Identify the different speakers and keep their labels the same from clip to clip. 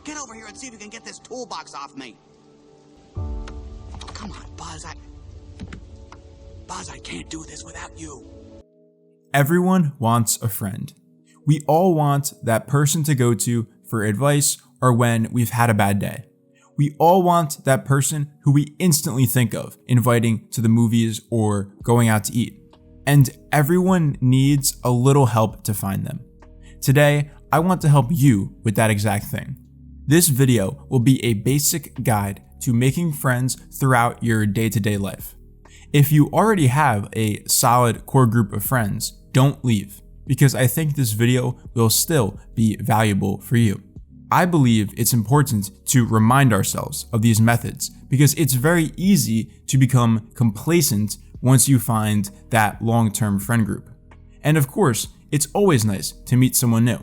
Speaker 1: Get over here and see if you can get this toolbox off me. Come on, Buzz. Buzz, I can't do this without you.
Speaker 2: Everyone wants a friend. We all want that person to go to for advice or when we've had a bad day. We all want that person who we instantly think of inviting to the movies or going out to eat. And everyone needs a little help to find them. Today, I want to help you with that exact thing. This video will be a basic guide to making friends throughout your day-to-day life. If you already have a solid core group of friends, don't leave, because I think this video will still be valuable for you. I believe it's important to remind ourselves of these methods because it's very easy to become complacent once you find that long-term friend group. And of course, it's always nice to meet someone new.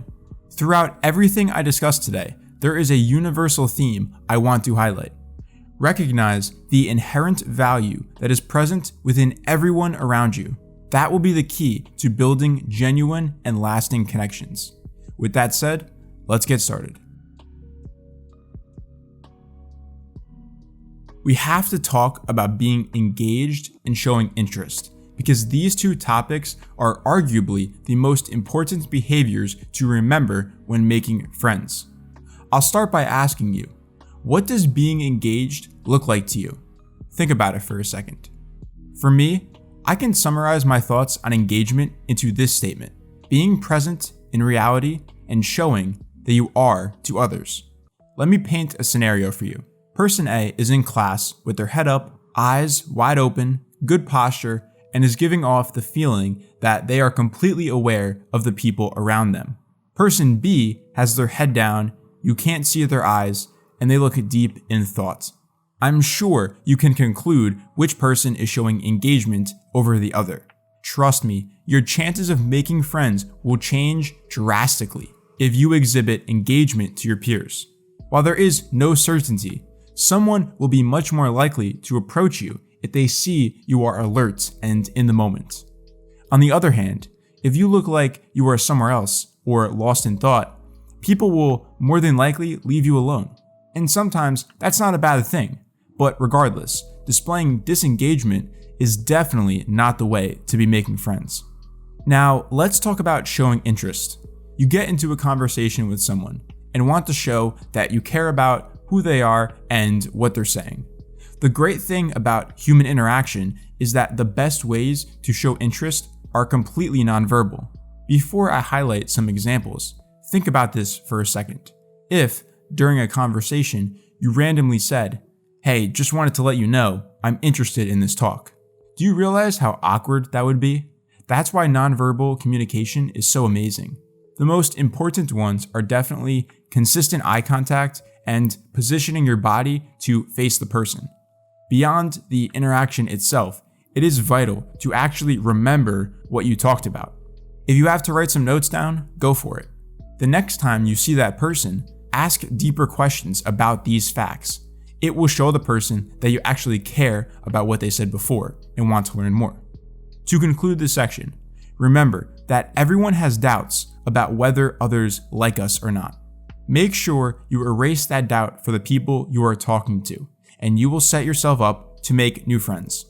Speaker 2: Throughout everything I discussed today, there is a universal theme I want to highlight. Recognize the inherent value that is present within everyone around you. That will be the key to building genuine and lasting connections. With that said, let's get started. We have to talk about being engaged and showing interest, because these two topics are arguably the most important behaviors to remember when making friends. I'll start by asking you, what does being engaged look like to you? Think about it for a second. For me, I can summarize my thoughts on engagement into this statement: being present in reality and showing that you are to others. Let me paint a scenario for you. Person A is in class with their head up, eyes wide open, good posture, and is giving off the feeling that they are completely aware of the people around them. Person B has their head down, you can't see their eyes, and they look deep in thought. I'm sure you can conclude which person is showing engagement over the other. Trust me, your chances of making friends will change drastically if you exhibit engagement to your peers. While there is no certainty, someone will be much more likely to approach you if they see you are alert and in the moment. On the other hand, if you look like you are somewhere else or lost in thought, people will more than likely leave you alone. And sometimes that's not a bad thing, but regardless, displaying disengagement is definitely not the way to be making friends. Now, let's talk about showing interest. You get into a conversation with someone and want to show that you care about who they are and what they're saying. The great thing about human interaction is that the best ways to show interest are completely nonverbal. Before I highlight some examples, think about this for a second. If, during a conversation, you randomly said, "Hey, just wanted to let you know, I'm interested in this talk." Do you realize how awkward that would be? That's why nonverbal communication is so amazing. The most important ones are definitely consistent eye contact and positioning your body to face the person. Beyond the interaction itself, it is vital to actually remember what you talked about. If you have to write some notes down, go for it. The next time you see that person, ask deeper questions about these facts. It will show the person that you actually care about what they said before and want to learn more. To conclude this section, remember that everyone has doubts about whether others like us or not. Make sure you erase that doubt for the people you are talking to, and you will set yourself up to make new friends.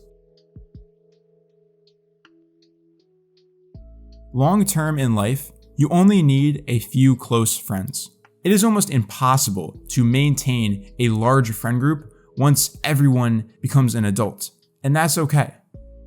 Speaker 2: Long term in life, you only need a few close friends. It is almost impossible to maintain a large friend group once everyone becomes an adult, and that's okay.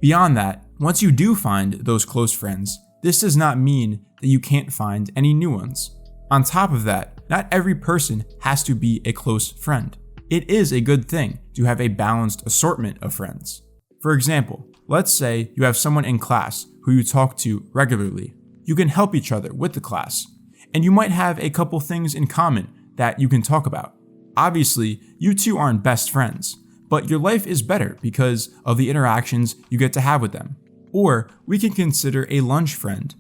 Speaker 2: Beyond that, once you do find those close friends, this does not mean that you can't find any new ones. On top of that, not every person has to be a close friend. It is a good thing to have a balanced assortment of friends. For example, let's say you have someone in class who you talk to regularly. You can help each other with the class, and you might have a couple things in common that you can talk about. Obviously, you two aren't best friends, but your life is better because of the interactions you get to have with them. Or we can consider a lunch friend.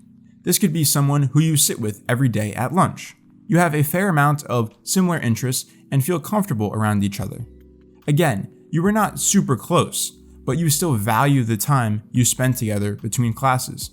Speaker 2: This could be someone who you sit with every day at lunch. You have a fair amount of similar interests and feel comfortable around each other. Again, you are not super close, but you still value the time you spend together between classes.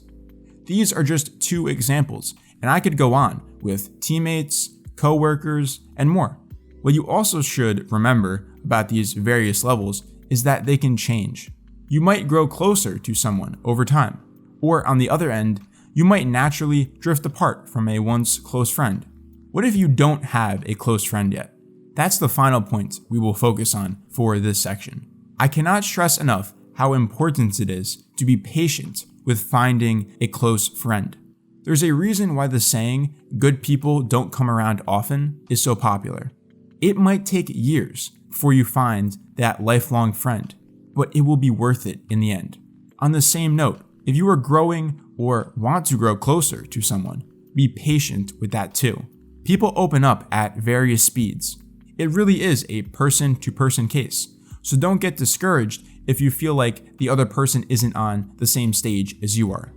Speaker 2: These are just two examples, and I could go on with teammates, coworkers, and more. What you also should remember about these various levels is that they can change. You might grow closer to someone over time, or on the other end, you might naturally drift apart from a once close friend. What if you don't have a close friend yet? That's the final point we will focus on for this section. I cannot stress enough how important it is to be patient with finding a close friend. There's a reason why the saying, "good people don't come around often," is so popular. It might take years before you find that lifelong friend, but it will be worth it in the end. On the same note, if you are growing or want to grow closer to someone, be patient with that too. People open up at various speeds. It really is a person-to-person case, so don't get discouraged if you feel like the other person isn't on the same stage as you are.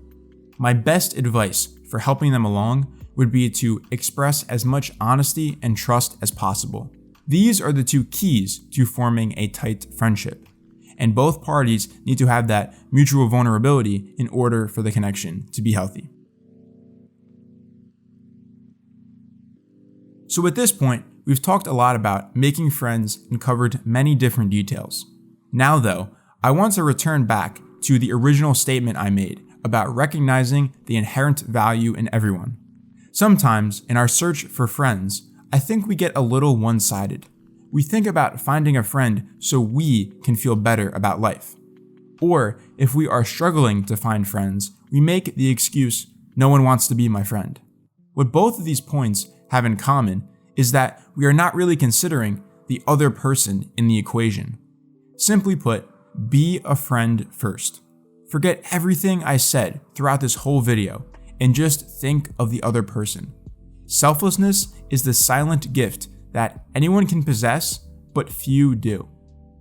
Speaker 2: My best advice for helping them along would be to express as much honesty and trust as possible. These are the two keys to forming a tight friendship, and both parties need to have that mutual vulnerability in order for the connection to be healthy. So at this point, we've talked a lot about making friends and covered many different details. Now though, I want to return back to the original statement I made about recognizing the inherent value in everyone. Sometimes, in our search for friends, I think we get a little one-sided. We think about finding a friend so we can feel better about life. Or, if we are struggling to find friends, we make the excuse, "no one wants to be my friend." What both of these points have in common is that we are not really considering the other person in the equation. Simply put, be a friend first. Forget everything I said throughout this whole video and just think of the other person. Selflessness is the silent gift that anyone can possess, but few do.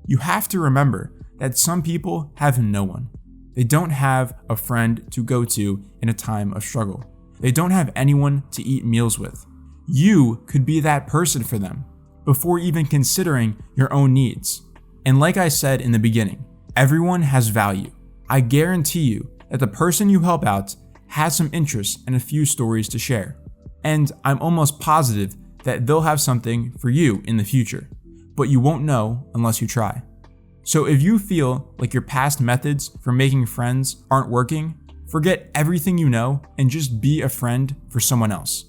Speaker 2: You have to remember that some people have no one. They don't have a friend to go to in a time of struggle. They don't have anyone to eat meals with. You could be that person for them before even considering your own needs. And like I said in the beginning, everyone has value. I guarantee you that the person you help out has some interests and a few stories to share. And I'm almost positive that they'll have something for you in the future, but you won't know unless you try. So if you feel like your past methods for making friends aren't working, forget everything you know and just be a friend for someone else.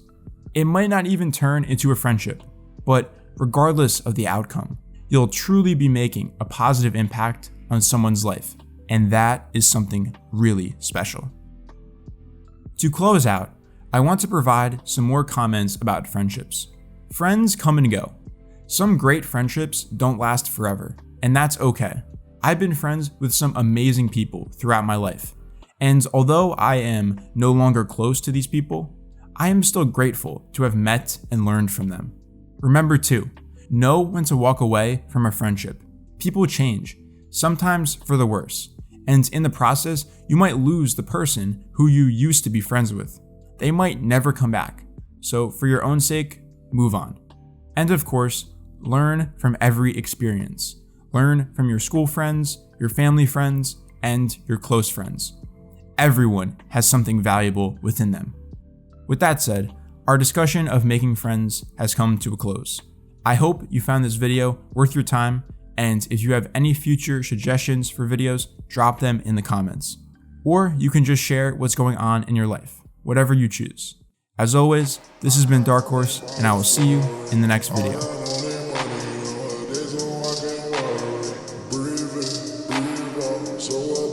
Speaker 2: It might not even turn into a friendship, but regardless of the outcome, you'll truly be making a positive impact on someone's life, and that is something really special. To close out, I want to provide some more comments about friendships. Friends come and go. Some great friendships don't last forever, and that's okay. I've been friends with some amazing people throughout my life, and although I am no longer close to these people, I am still grateful to have met and learned from them. Remember too, know when to walk away from a friendship. People change, sometimes for the worse, and in the process, you might lose the person who you used to be friends with. They might never come back, so for your own sake, move on. And of course, learn from every experience. Learn from your school friends, your family friends, and your close friends. Everyone has something valuable within them. With that said, our discussion of making friends has come to a close. I hope you found this video worth your time, and if you have any future suggestions for videos, drop them in the comments. Or you can just share what's going on in your life, whatever you choose. As always, this has been Dark Horse, and I will see you in the next video.